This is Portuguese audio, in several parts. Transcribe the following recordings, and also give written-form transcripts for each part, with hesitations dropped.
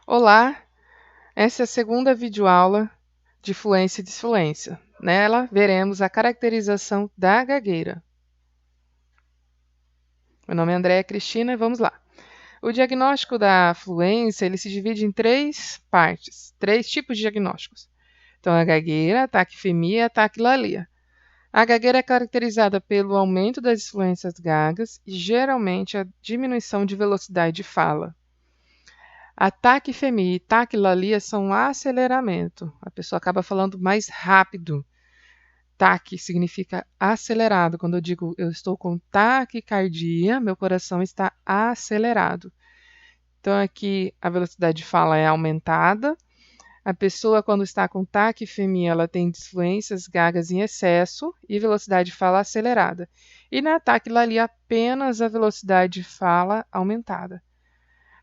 Olá, essa é a segunda videoaula de fluência e disfluência. Nela, veremos a caracterização da gagueira. Meu nome é Andréa Cristina e vamos lá. O diagnóstico da fluência ele se divide em três partes, três tipos de diagnósticos. Então, a gagueira, a taquifemia e a taquilalia. A gagueira é caracterizada pelo aumento das disfluências gagas e, geralmente, a diminuição de velocidade de fala. A taquifemia e taquilalia são um aceleramento. A pessoa acaba falando mais rápido. Taque significa acelerado. Quando eu digo eu estou com taquicardia, meu coração está acelerado. Então aqui a velocidade de fala é aumentada. A pessoa quando está com taquifemia, ela tem disfluências gagas em excesso e velocidade de fala acelerada. E na taquilalia apenas a velocidade de fala aumentada.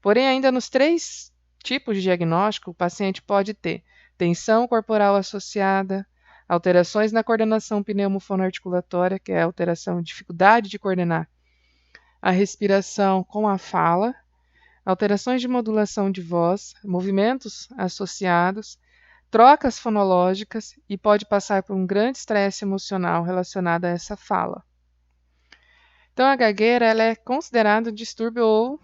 Porém, ainda nos três tipos de diagnóstico, o paciente pode ter tensão corporal associada, alterações na coordenação pneumofonoarticulatória, que é a alteração, dificuldade de coordenar a respiração com a fala, alterações de modulação de voz, movimentos associados, trocas fonológicas e pode passar por um grande estresse emocional relacionado a essa fala. Então, a gagueira ela é considerada um distúrbio ou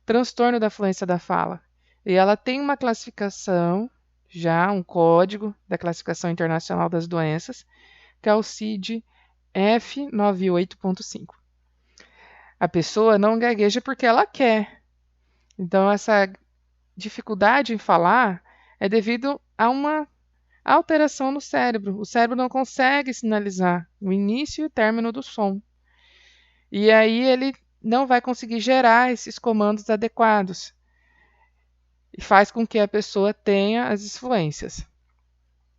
transtorno da fluência da fala. E ela tem uma classificação, já um código da Classificação Internacional das Doenças, que é o CID F98.5. A pessoa não gagueja porque ela quer. Então, essa dificuldade em falar é devido a uma alteração no cérebro. O cérebro não consegue sinalizar o início e o término do som. E aí ele não vai conseguir gerar esses comandos adequados e faz com que a pessoa tenha as disfluências.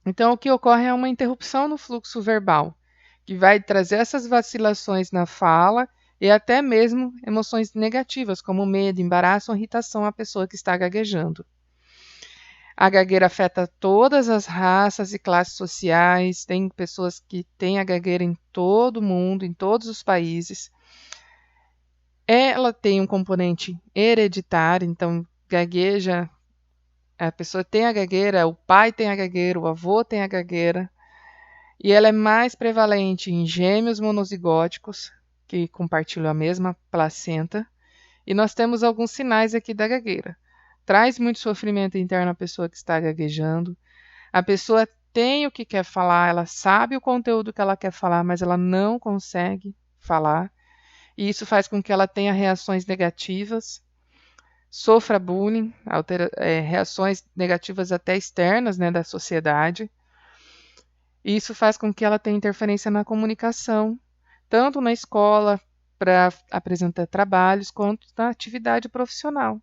Então, o que ocorre é uma interrupção no fluxo verbal, que vai trazer essas vacilações na fala e até mesmo emoções negativas, como medo, embaraço ou irritação à pessoa que está gaguejando. A gagueira afeta todas as raças e classes sociais, tem pessoas que têm a gagueira em todo o mundo, em todos os países. Ela tem um componente hereditário, então gagueja, a pessoa tem a gagueira, o pai tem a gagueira, o avô tem a gagueira, e ela é mais prevalente em gêmeos monozigóticos, que compartilham a mesma placenta, e nós temos alguns sinais aqui da gagueira. Traz muito sofrimento interno à pessoa que está gaguejando, a pessoa tem o que quer falar, ela sabe o conteúdo que ela quer falar, mas ela não consegue falar, e isso faz com que ela tenha reações negativas, sofra bullying, reações negativas até externas, né, da sociedade. E isso faz com que ela tenha interferência na comunicação, tanto na escola, para apresentar trabalhos, quanto na atividade profissional.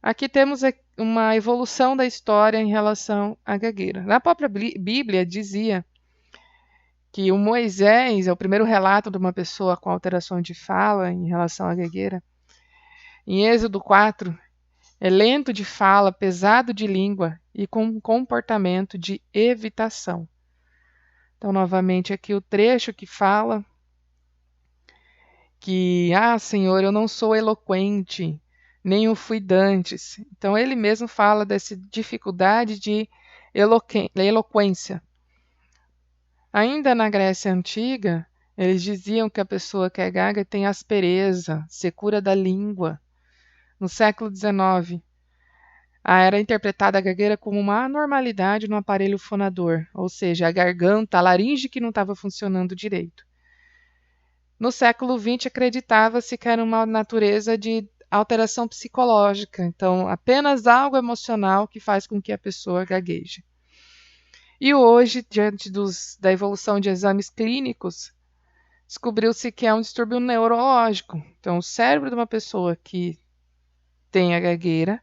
Aqui temos uma evolução da história em relação à gagueira. Na própria Bíblia dizia que o Moisés é o primeiro relato de uma pessoa com alteração de fala em relação à gagueira. Em Êxodo 4, é lento de fala, pesado de língua e com um comportamento de evitação. Então, novamente, aqui o trecho que fala que, Senhor, eu não sou eloquente, nem o fui dantes. Então, ele mesmo fala dessa dificuldade de eloquência. Ainda na Grécia Antiga, eles diziam que a pessoa que é gaga tem aspereza, secura da língua. No século XIX, era interpretada a gagueira como uma anormalidade no aparelho fonador, ou seja, a garganta, a laringe que não estava funcionando direito. No século XX, acreditava-se que era uma natureza de alteração psicológica, então apenas algo emocional que faz com que a pessoa gagueje. E hoje, diante da evolução de exames clínicos, descobriu-se que é um distúrbio neurológico. Então, o cérebro de uma pessoa que tem a gagueira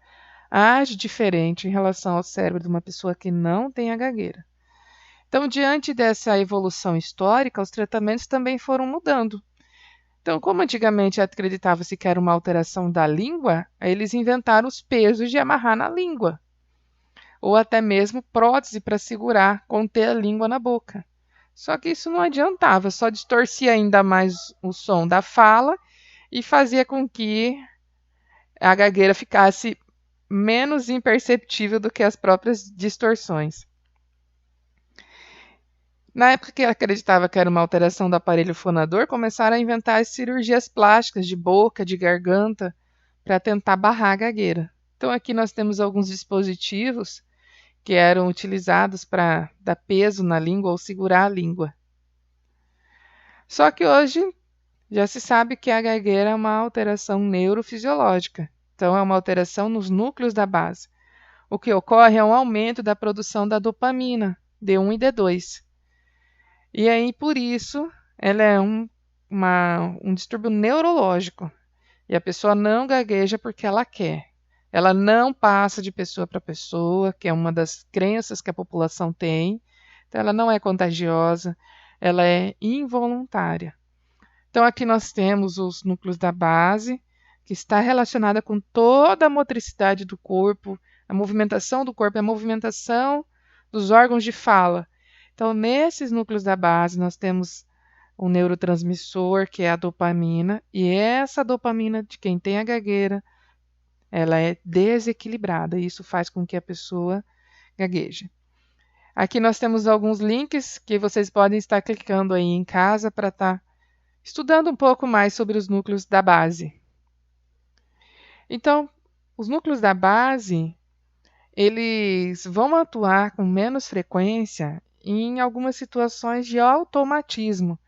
age diferente em relação ao cérebro de uma pessoa que não tem a gagueira. Então, diante dessa evolução histórica, os tratamentos também foram mudando. Então, como antigamente acreditava-se que era uma alteração da língua, eles inventaram os pesos de amarrar na língua, ou até mesmo prótese para segurar, conter a língua na boca. Só que isso não adiantava, só distorcia ainda mais o som da fala e fazia com que a gagueira ficasse menos imperceptível do que as próprias distorções. Na época que acreditava que era uma alteração do aparelho fonador, começaram a inventar as cirurgias plásticas de boca, de garganta, para tentar barrar a gagueira. Então aqui nós temos alguns dispositivos que eram utilizados para dar peso na língua ou segurar a língua. Só que hoje já se sabe que a gagueira é uma alteração neurofisiológica, então é uma alteração nos núcleos da base. O que ocorre é um aumento da produção da dopamina, D1 e D2. E aí, por isso, ela é um distúrbio neurológico. E a pessoa não gagueja porque ela quer. Ela não passa de pessoa para pessoa, que é uma das crenças que a população tem. Então, ela não é contagiosa, ela é involuntária. Então, aqui nós temos os núcleos da base, que está relacionada com toda a motricidade do corpo, a movimentação do corpo, a movimentação dos órgãos de fala. Então, nesses núcleos da base, nós temos um neurotransmissor, que é a dopamina, e essa dopamina de quem tem a gagueira, ela é desequilibrada, e isso faz com que a pessoa gagueje. Aqui nós temos alguns links que vocês podem estar clicando aí em casa para estar estudando um pouco mais sobre os núcleos da base. Então, os núcleos da base, eles vão atuar com menos frequência em algumas situações de automatismo.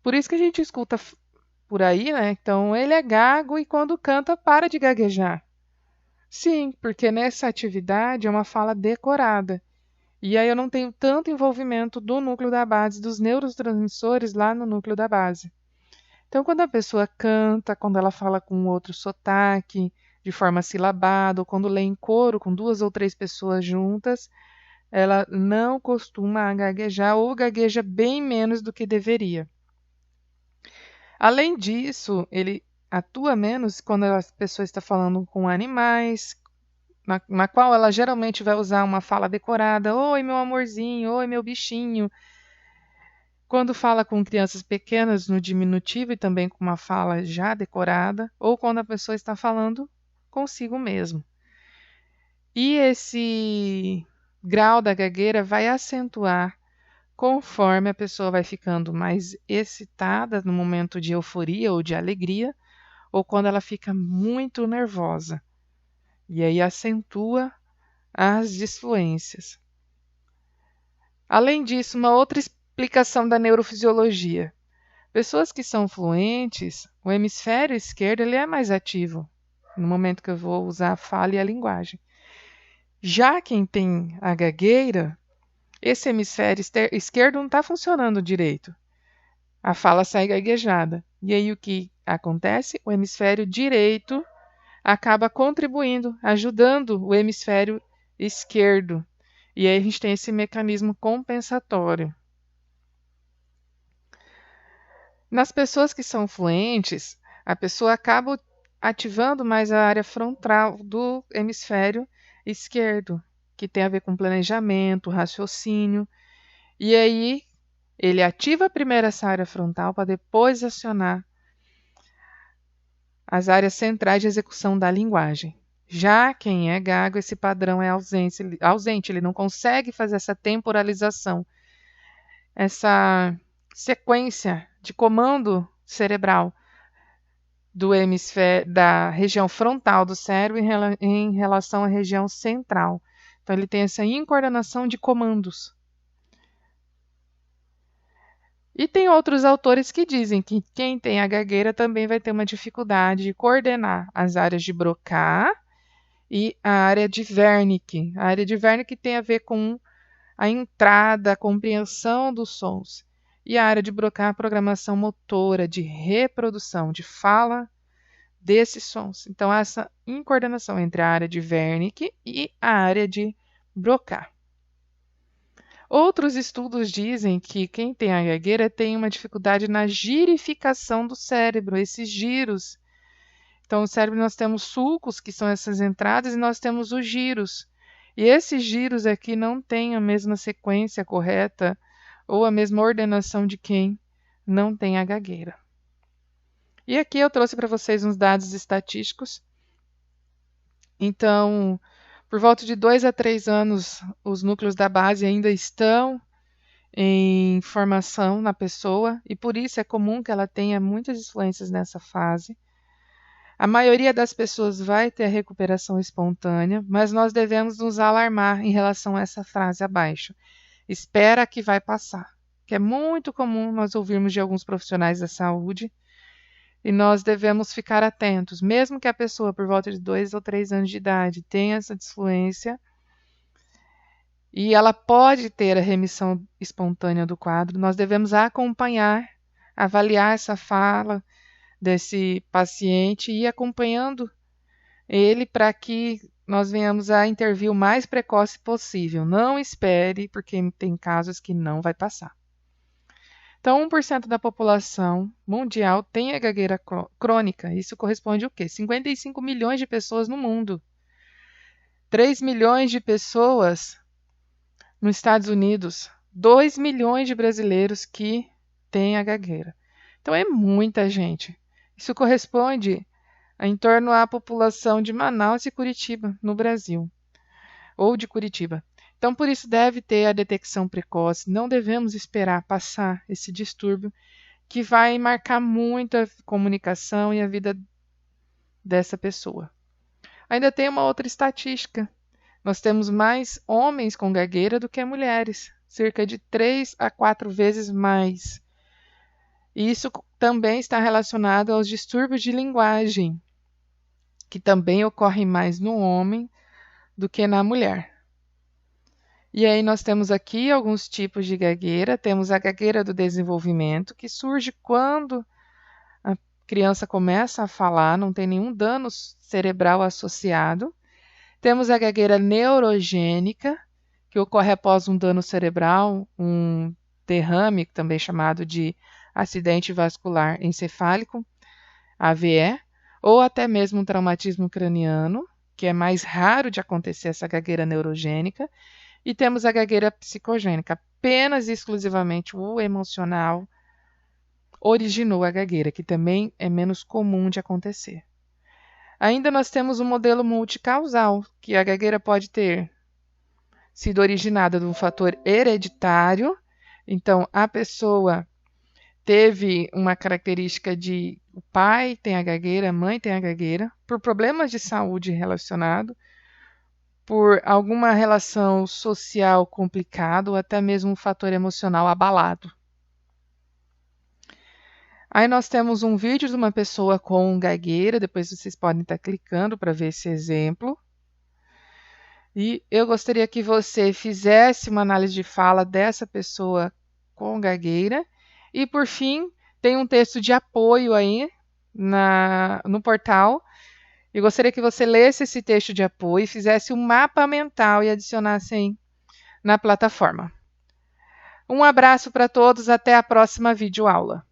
Por isso que a gente escuta por aí, né? Então, ele é gago e quando canta para de gaguejar. Sim, porque nessa atividade é uma fala decorada. E aí eu não tenho tanto envolvimento do núcleo da base, dos neurotransmissores lá no núcleo da base. Então, quando a pessoa canta, quando ela fala com outro sotaque, de forma silabada, ou quando lê em coro com 2 ou 3 pessoas juntas, ela não costuma gaguejar ou gagueja bem menos do que deveria. Além disso, ele atua menos quando a pessoa está falando com animais, na qual ela geralmente vai usar uma fala decorada: oi, meu amorzinho, oi, meu bichinho. Quando fala com crianças pequenas no diminutivo e também com uma fala já decorada, ou quando a pessoa está falando consigo mesmo. E esse grau da gagueira vai acentuar conforme a pessoa vai ficando mais excitada no momento de euforia ou de alegria, ou quando ela fica muito nervosa. E aí acentua as disfluências. Além disso, uma outra explicação da neurofisiologia. Pessoas que são fluentes, o hemisfério esquerdo ele é mais ativo no momento que eu vou usar a fala e a linguagem. Já quem tem a gagueira, esse hemisfério esquerdo não está funcionando direito. A fala sai gaguejada. E aí o que acontece? O hemisfério direito acaba contribuindo, ajudando o hemisfério esquerdo. E aí a gente tem esse mecanismo compensatório. Nas pessoas que são fluentes, a pessoa acaba ativando mais a área frontal do hemisfério esquerdo, que tem a ver com planejamento, raciocínio. E aí ele ativa primeiro essa área frontal para depois acionar as áreas centrais de execução da linguagem. Já quem é gago, esse padrão é ausente, ele não consegue fazer essa temporalização, essa sequência de comando cerebral do hemisfério, da região frontal do cérebro em relação à região central. Então ele tem essa incoordenação de comandos. E tem outros autores que dizem que quem tem a gagueira também vai ter uma dificuldade de coordenar as áreas de Broca e a área de Wernicke. A área de Wernicke tem a ver com a entrada, a compreensão dos sons. E a área de Broca, a programação motora, de reprodução, de fala desses sons. Então, essa incoordenação entre a área de Wernicke e a área de Broca. Outros estudos dizem que quem tem a gagueira tem uma dificuldade na girificação do cérebro, esses giros. Então, no cérebro nós temos sulcos, que são essas entradas, e nós temos os giros. E esses giros aqui não têm a mesma sequência correta ou a mesma ordenação de quem não tem a gagueira. E aqui eu trouxe para vocês uns dados estatísticos. Então, por volta de 2 a 3 anos, os núcleos da base ainda estão em formação na pessoa e por isso é comum que ela tenha muitas influências nessa fase. A maioria das pessoas vai ter a recuperação espontânea, mas nós devemos nos alarmar em relação a essa frase abaixo. Espera que vai passar, que é muito comum nós ouvirmos de alguns profissionais da saúde e nós devemos ficar atentos, mesmo que a pessoa por volta de 2 ou 3 anos de idade tenha essa disfluência, e ela pode ter a remissão espontânea do quadro, nós devemos acompanhar, avaliar essa fala desse paciente e ir acompanhando ele para que nós venhamos a intervir o mais precoce possível. Não espere, porque tem casos que não vai passar. Então, 1% da população mundial tem a gagueira crônica. Isso corresponde a quê? 55 milhões de pessoas no mundo. 3 milhões de pessoas nos Estados Unidos. 2 milhões de brasileiros que têm a gagueira. Então, é muita gente. Isso corresponde a em torno à população de Manaus e Curitiba, no Brasil. Ou de Curitiba. Então, por isso, deve ter a detecção precoce. Não devemos esperar passar esse distúrbio que vai marcar muito a comunicação e a vida dessa pessoa. Ainda tem uma outra estatística. Nós temos mais homens com gagueira do que mulheres, cerca de 3 a 4 vezes mais. E isso também está relacionado aos distúrbios de linguagem, que também ocorrem mais no homem do que na mulher. E aí nós temos aqui alguns tipos de gagueira. Temos a gagueira do desenvolvimento, que surge quando a criança começa a falar, não tem nenhum dano cerebral associado. Temos a gagueira neurogênica, que ocorre após um dano cerebral, um derrame, também chamado de acidente vascular encefálico, AVE, ou até mesmo um traumatismo craniano, que é mais raro de acontecer essa gagueira neurogênica. E temos a gagueira psicogênica, apenas e exclusivamente o emocional originou a gagueira, que também é menos comum de acontecer. Ainda nós temos um modelo multicausal, que a gagueira pode ter sido originada de um fator hereditário, então a pessoa teve uma característica de o pai tem a gagueira, a mãe tem a gagueira, por problemas de saúde relacionado, por alguma relação social complicada ou até mesmo um fator emocional abalado. Aí nós temos um vídeo de uma pessoa com gagueira, depois vocês podem estar clicando para ver esse exemplo. E eu gostaria que você fizesse uma análise de fala dessa pessoa com gagueira. E por fim, tem um texto de apoio aí no portal. Eu gostaria que você lesse esse texto de apoio e fizesse um mapa mental e adicionasse aí na plataforma. Um abraço para todos, até a próxima videoaula.